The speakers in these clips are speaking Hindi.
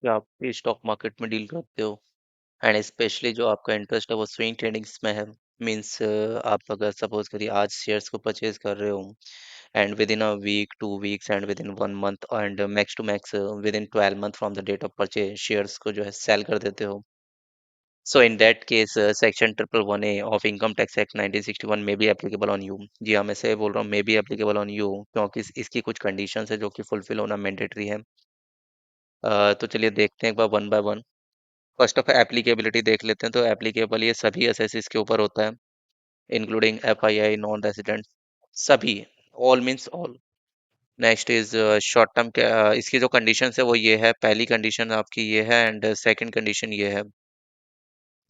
कि आप भी स्टॉक मार्केट में डील करते हो एंड स्पेशली जो आपका इंटरेस्ट है वो स्विंग ट्रेडिंग्स में है। मींस आप अगर सपोज करिए आज शेयर्स को परचेज कर रहे हो and within a week 2 weeks and within 1 month and max to max within 12 month from the date of purchase shares को जो है सेल कर देते हो। So in that case section 111A of income tax act 1961 में बी एप्लीकेबल ऑन यू। जी हाँ, मैं से बोल रहा हूँ may be applicable on you क्योंकि इसकी कुछ कंडीशंस है जो कि फुलफिल होना मैंडेटरी है। तो चलिए देखते हैं एक बार one by one. First of applicability देख लेते हैं। तो एप्लीकेबल ये सभी एसएससीज के ऊपर होता है इंक्लूडिंग एफआईआई नॉन रेजिडेंट सभी। All means all. Next is short term के इसकी जो कंडीशन है वो ये है। पहली कंडीशन आपकी ये है एंड सेकंड कंडीशन ये है।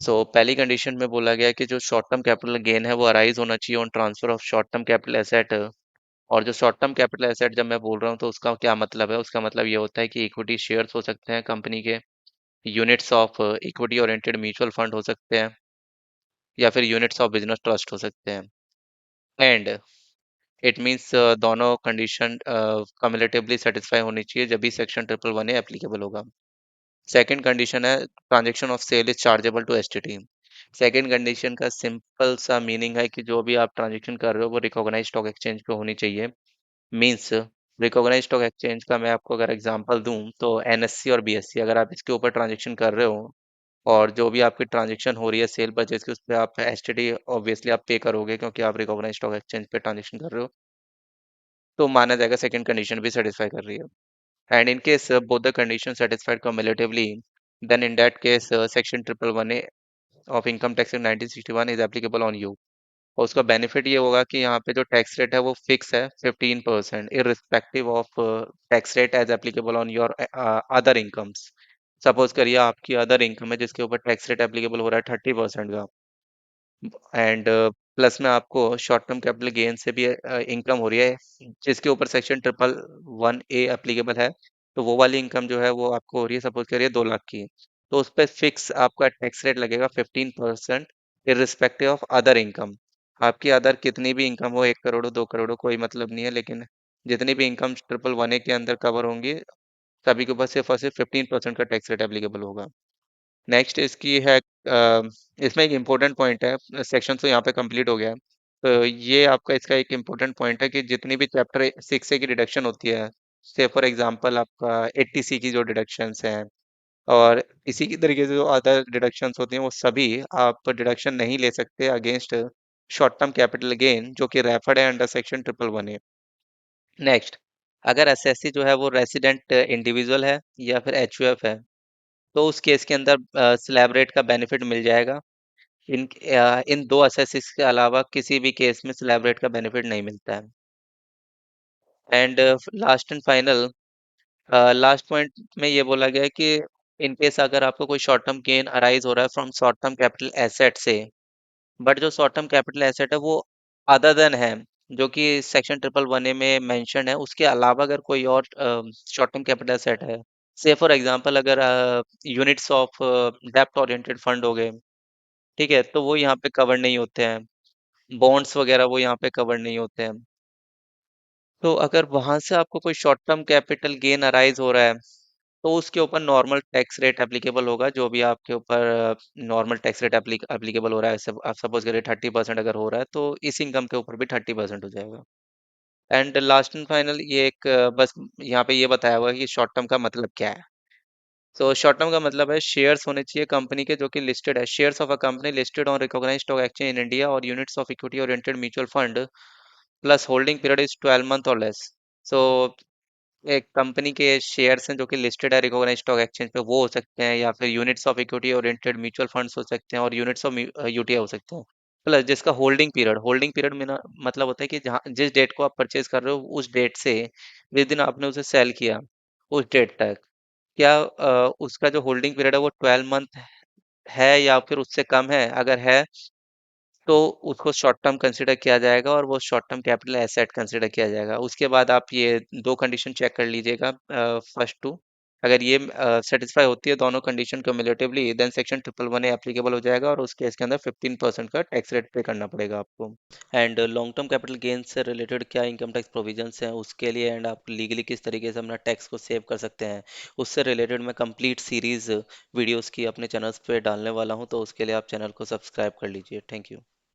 सो पहली कंडीशन में बोला गया है कि जो शॉर्ट टर्म कैपिटल गेन है वो अराइज होना चाहिए on transfer of short term capital asset. और जो शॉर्ट टर्म कैपिटल एसेट जब मैं बोल रहा हूँ तो उसका क्या मतलब है? उसका मतलब ये होता है कि इक्विटी शेयर्स हो सकते हैं कंपनी के, units of equity oriented mutual fund हो सकते हैं, या फिर यूनिट्स ऑफ बिजनेस ट्रस्ट हो सकते हैं। एंड इट मीन्स दोनों कंडीशन कम्युलेटिवली सेटिस्फाई होनी चाहिए जब भी सेक्शन 111A एप्लीकेबल होगा। सेकंड कंडीशन है transaction of sale is chargeable to STT. Second condition का सिंपल सा मीनिंग है कि जो भी आप ट्रांजैक्शन कर रहे हो वो रिकॉग्नाइज स्टॉक एक्सचेंज पे होनी चाहिए। मीन्स रिकॉग्नाइज स्टॉक एक्सचेंज का मैं आपको अगर एग्जांपल दूं तो एनएससी और बीएससी अगर आप इसके ऊपर ट्रांजैक्शन कर रहे हो और जो भी आपकी ट्रांजैक्शन हो रही है सेल परचेज की उस पर आप एसटीडी ऑब्वियसली आप पे करोगे क्योंकि आप रिकॉग्नाइज स्टॉक एक्सचेंज पे ट्रांजैक्शन कर रहे हो। तो माना जाएगा सेकंड कंडीशन भी सेटिस्फाई कर रही है। And in case both the condition satisfied cumulatively then in that case section 111A of income tax act 1961 is applicable on you. और उसका बेनिफिट ये होगा कि यहाँ पे जो टैक्स रेट है वो फिक्स है 15% irrespective of tax rate as applicable on your other incomes. Suppose करिए आपकी अदर इनकम है जिसके ऊपर टैक्स रेट एप्लीकेबल हो रहा है 30% का, एंड प्लस में आपको शॉर्ट टर्म कैपिटल गेन से भी इनकम हो रही है जिसके ऊपर सेक्शन 111A एप्लीकेबल है। तो वो वाली इनकम जो है वो आपको हो रही है सपोज करिए 2 लाख की। तो उस पर फिक्स आपका टैक्स रेट लगेगा 15% इररिस्पेक्टिव ऑफ अदर इनकम। आपकी अदर कितनी भी इनकम हो, 1 करोड़ हो 2 करोड़ हो कोई मतलब नहीं है, लेकिन जितनी भी इनकम 111A के अंदर कवर होंगी सभी के ऊपर सिर्फ और सिर्फ 15% का टैक्स रेट एप्लीकेबल होगा। नेक्स्ट इसकी है इसमें एक इम्पोर्टेंट पॉइंट है। सेक्शन तो यहाँ पे कंप्लीट हो गया है। तो ये आपका इसका एक इम्पोर्टेंट पॉइंट है कि जितनी भी चैप्टर 6A की डिडक्शन होती है, से फॉर एग्जांपल आपका 80C की जो डिडक्शंस हैं और इसी की तरीके से जो अदर डिडक्शंस होती हैं वो सभी आप डिडक्शन नहीं ले सकते against short term capital gain जो कि रेफर्ड है अंडर सेक्शन 111A। नेक्स्ट, अगर एसएससी जो है वो रेसिडेंट इंडिविजुअल है या फिर एचयूएफ है तो उस केस के अंदर स्लैब रेट का बेनिफिट मिल जाएगा। इन दो असेसिस के अलावा किसी भी केस में स्लैब रेट का बेनिफिट नहीं मिलता है। And last and final last point में ये बोला गया है कि इन केस अगर आपको कोई शॉर्ट टर्म गेन अराइज हो रहा है from short term capital asset से, बट जो शॉर्ट टर्म कैपिटल एसेट है वो अदर देन है जो कि सेक्शन 111A में मेंशन है, उसके अलावा अगर कोई और शॉर्ट टर्म कैपिटल एसेट है, से फॉर एग्जांपल अगर यूनिट्स ऑफ डेप्ट ओरिएंटेड फंड हो गए, ठीक है, तो वो यहाँ पे कवर नहीं होते हैं। बॉन्ड्स वगैरह वो यहाँ पे कवर नहीं होते हैं। तो अगर वहां से आपको कोई short term capital gain arise हो रहा है तो उसके ऊपर नॉर्मल टैक्स रेट एप्लीकेबल होगा। जो भी आपके ऊपर नॉर्मल टैक्स रेट एप्लीकेबल हो रहा है, आप सपोज करिए 30% अगर हो रहा है तो इस इनकम के ऊपर भी 30% हो जाएगा। एंड लास्ट एंड फाइनल ये एक बस यहाँ पे ये बताया हुआ है कि शॉर्ट टर्म का मतलब क्या है। तो शॉर्ट टर्म का मतलब है शेयर्स होने चाहिए कंपनी के जो कि लिस्टेड है, shares of a company listed on recognized stock exchange in India और units of equity oriented mutual fund plus holding period is 12 month और लेस। सो एक कंपनी के शेयर्स हैं जो कि लिस्टेड है रिकॉग्नाइज्ड स्टॉक एक्सचेंज पे वो हो सकते हैं, या फिर units of equity oriented mutual funds हो सकते हैं और यूनिट्स ऑफ यूटीआई हो सकते हैं। प्लस जिसका होल्डिंग पीरियड में ना मतलब होता है कि जहाँ जिस डेट को आप परचेज कर रहे हो उस डेट से जिस दिन आपने उसे सेल किया उस डेट तक क्या उसका जो होल्डिंग पीरियड है वो 12 मंथ है या फिर उससे कम है। अगर है तो उसको शॉर्ट टर्म कंसिडर किया जाएगा और वो short term capital asset consider किया जाएगा। उसके बाद आप ये दो कंडीशन चेक कर लीजिएगा फर्स्ट टू। अगर ये सेटिस्फाई होती है दोनों condition cumulatively, then section 111 applicable हो जाएगा और उस केस के अंदर 15% का टैक्स रेट पे करना पड़ेगा आपको। And long term capital gain से रिलेटेड क्या इनकम टैक्स प्रोविजंस हैं उसके लिए, एंड आप लीगली किस तरीके से अपना टैक्स को सेव कर सकते हैं, उससे रिलेटेड मैं कंप्लीट सीरीज वीडियोस की अपने चैनल्स पे डालने वाला हूँ, तो उसके लिए आप चैनल को सब्सक्राइब कर लीजिए। Thank you.